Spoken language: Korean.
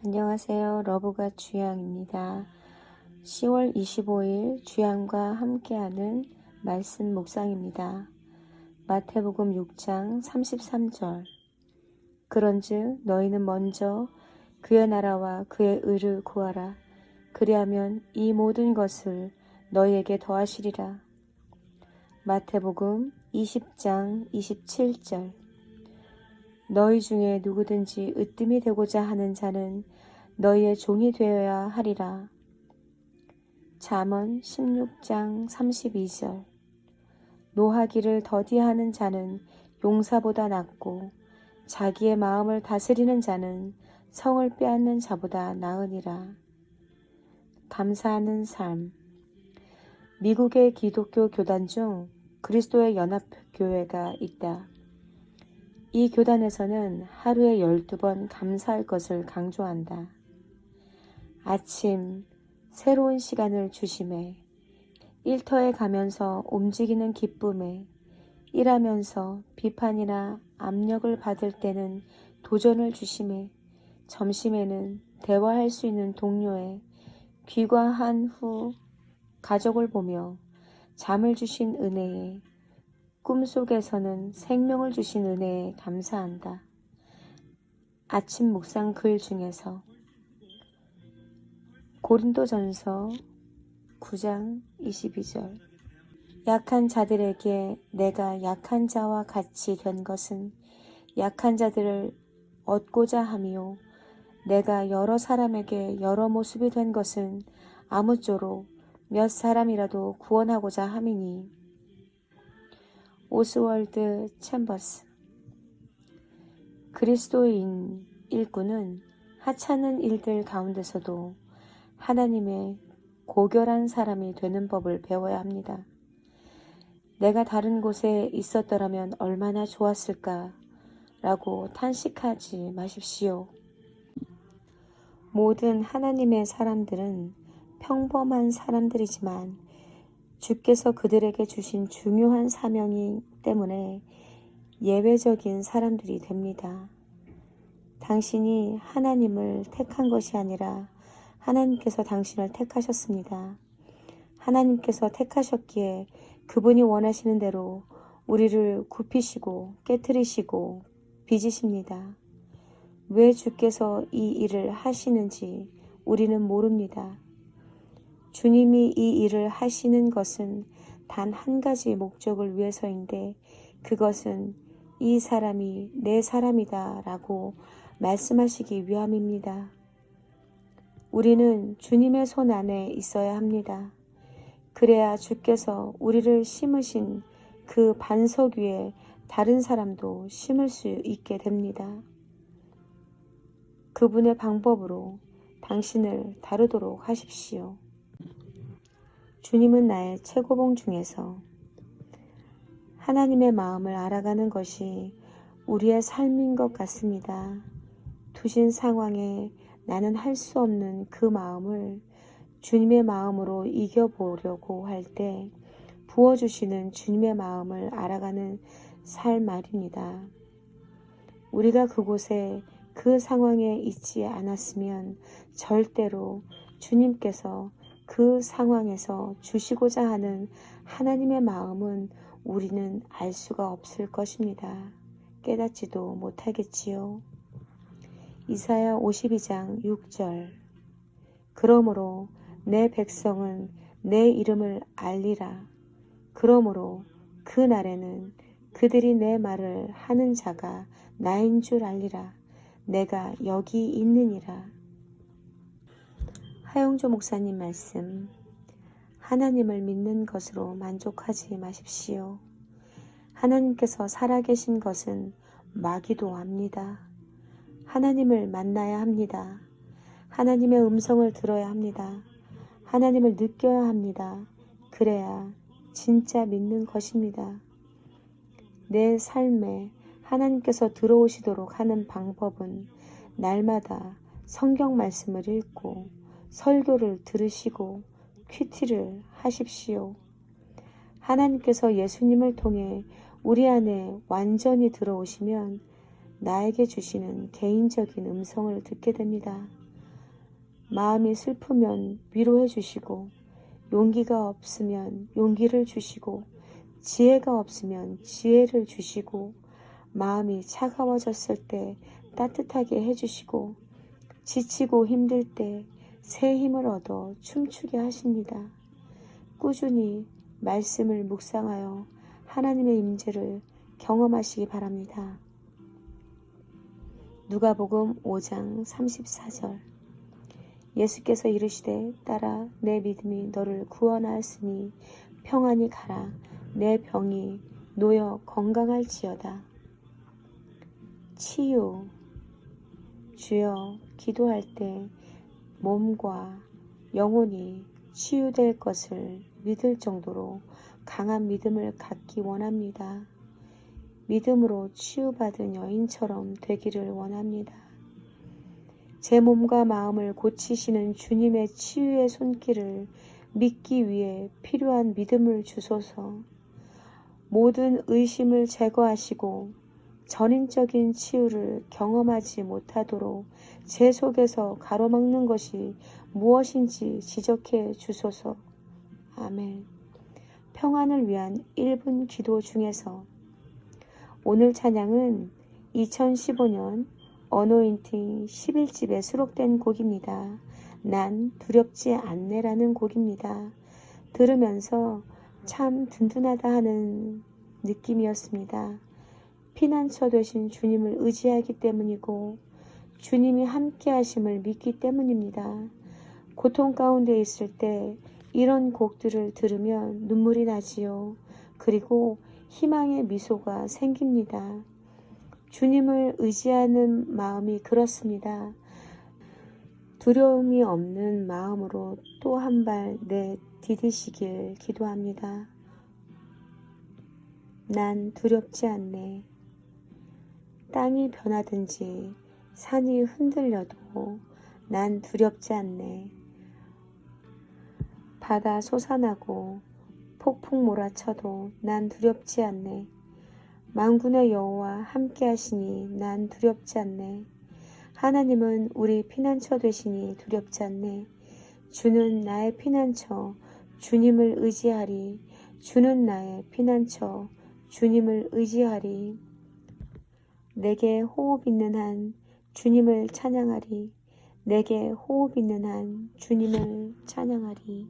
안녕하세요. 러브가 주양입니다. 10월 25일 주양과 함께하는 말씀 묵상입니다. 마태복음 6장 33절. 그런즉 너희는 먼저 그의 나라와 그의 의를 구하라. 그리하면 이 모든 것을 너희에게 더하시리라. 마태복음 20장 27절. 너희 중에 누구든지 으뜸이 되고자 하는 자는 너희의 종이 되어야 하리라. 잠언 16장 32절. 노하기를 더디하는 자는 용사보다 낫고 자기의 마음을 다스리는 자는 성을 빼앗는 자보다 나으니라. 감사하는 삶. 미국의 기독교 교단 중 그리스도의 연합교회가 있다. 이 교단에서는 하루에 12번 감사할 것을 강조한다. 아침, 새로운 시간을 주심에, 일터에 가면서 움직이는 기쁨에, 일하면서 비판이나 압력을 받을 때는 도전을 주심에, 점심에는 대화할 수 있는 동료에, 귀가한 후 가족을 보며 잠을 주신 은혜에, 꿈속에서는 생명을 주신 은혜에 감사한다. 아침 묵상 글 중에서 고린도전서 9장 22절. 약한 자들에게 내가 약한 자와 같이 된 것은 약한 자들을 얻고자 함이요, 내가 여러 사람에게 여러 모습이 된 것은 아무쪼록 몇 사람이라도 구원하고자 함이니. 오스월드 챔버스. 그리스도인 일꾼은 하찮은 일들 가운데서도 하나님의 고결한 사람이 되는 법을 배워야 합니다. 내가 다른 곳에 있었더라면 얼마나 좋았을까 라고 탄식하지 마십시오. 모든 하나님의 사람들은 평범한 사람들이지만 주께서 그들에게 주신 중요한 사명이 때문에 예외적인 사람들이 됩니다. 당신이 하나님을 택한 것이 아니라 하나님께서 당신을 택하셨습니다. 하나님께서 택하셨기에 그분이 원하시는 대로 우리를 굽히시고 깨트리시고 빚으십니다. 왜 주께서 이 일을 하시는지 우리는 모릅니다. 주님이 이 일을 하시는 것은 단 한 가지 목적을 위해서인데, 그것은 이 사람이 내 사람이다 라고 말씀하시기 위함입니다. 우리는 주님의 손 안에 있어야 합니다. 그래야 주께서 우리를 심으신 그 반석 위에 다른 사람도 심을 수 있게 됩니다. 그분의 방법으로 당신을 다루도록 하십시오. 주님은 나의 최고봉 중에서 하나님의 마음을 알아가는 것이 우리의 삶인 것 같습니다. 두신 상황에 나는 할 수 없는 그 마음을 주님의 마음으로 이겨보려고 할 때 부어주시는 주님의 마음을 알아가는 삶 말입니다. 우리가 그곳에 그 상황에 있지 않았으면 절대로 주님께서 그 상황에서 주시고자 하는 하나님의 마음은 우리는 알 수가 없을 것입니다. 깨닫지도 못하겠지요. 이사야 52장 6절. 그러므로 내 백성은 내 이름을 알리라. 그러므로 그 날에는 그들이 내 말을 하는 자가 나인 줄 알리라. 내가 여기 있느니라. 하영조 목사님 말씀. 하나님을 믿는 것으로 만족하지 마십시오. 하나님께서 살아계신 것은 마귀도 압니다. 하나님을 만나야 합니다. 하나님의 음성을 들어야 합니다. 하나님을 느껴야 합니다. 그래야 진짜 믿는 것입니다. 내 삶에 하나님께서 들어오시도록 하는 방법은 날마다 성경 말씀을 읽고 설교를 들으시고 큐티를 하십시오. 하나님께서 예수님을 통해 우리 안에 완전히 들어오시면 나에게 주시는 개인적인 음성을 듣게 됩니다. 마음이 슬프면 위로해 주시고, 용기가 없으면 용기를 주시고, 지혜가 없으면 지혜를 주시고, 마음이 차가워졌을 때 따뜻하게 해주시고, 지치고 힘들 때 새 힘을 얻어 춤추게 하십니다. 꾸준히 말씀을 묵상하여 하나님의 임재를 경험하시기 바랍니다. 누가복음 5장 34절. 예수께서 이르시되 따라 내 믿음이 너를 구원하였으니 평안히 가라. 내 병이 놓여 건강할지어다. 치유. 주여, 기도할 때 몸과 영혼이 치유될 것을 믿을 정도로 강한 믿음을 갖기 원합니다. 믿음으로 치유받은 여인처럼 되기를 원합니다. 제 몸과 마음을 고치시는 주님의 치유의 손길을 믿기 위해 필요한 믿음을 주소서. 모든 의심을 제거하시고 전인적인 치유를 경험하지 못하도록 제 속에서 가로막는 것이 무엇인지 지적해 주소서. 아멘. 평안을 위한 1분 기도 중에서 오늘 찬양은 2015년 어노인팅 11집에 수록된 곡입니다. 난 두렵지 않네라는 곡입니다. 들으면서 참 든든하다 하는 느낌이었습니다. 피난처 되신 주님을 의지하기 때문이고 주님이 함께 하심을 믿기 때문입니다. 고통 가운데 있을 때 이런 곡들을 들으면 눈물이 나지요. 그리고 희망의 미소가 생깁니다. 주님을 의지하는 마음이 그렇습니다. 두려움이 없는 마음으로 또 한 발 내디디시길 기도합니다. 난 두렵지 않네. 땅이 변하든지 산이 흔들려도 난 두렵지 않네. 바다 솟아나고 폭풍 몰아쳐도 난 두렵지 않네. 만군의 여호와 함께 하시니 난 두렵지 않네. 하나님은 우리 피난처 되시니 두렵지 않네. 주는 나의 피난처, 주님을 의지하리. 주는 나의 피난처, 주님을 의지하리. 내게 호흡 있는 한 주님을 찬양하리. 내게 호흡 있는 한 주님을 찬양하리.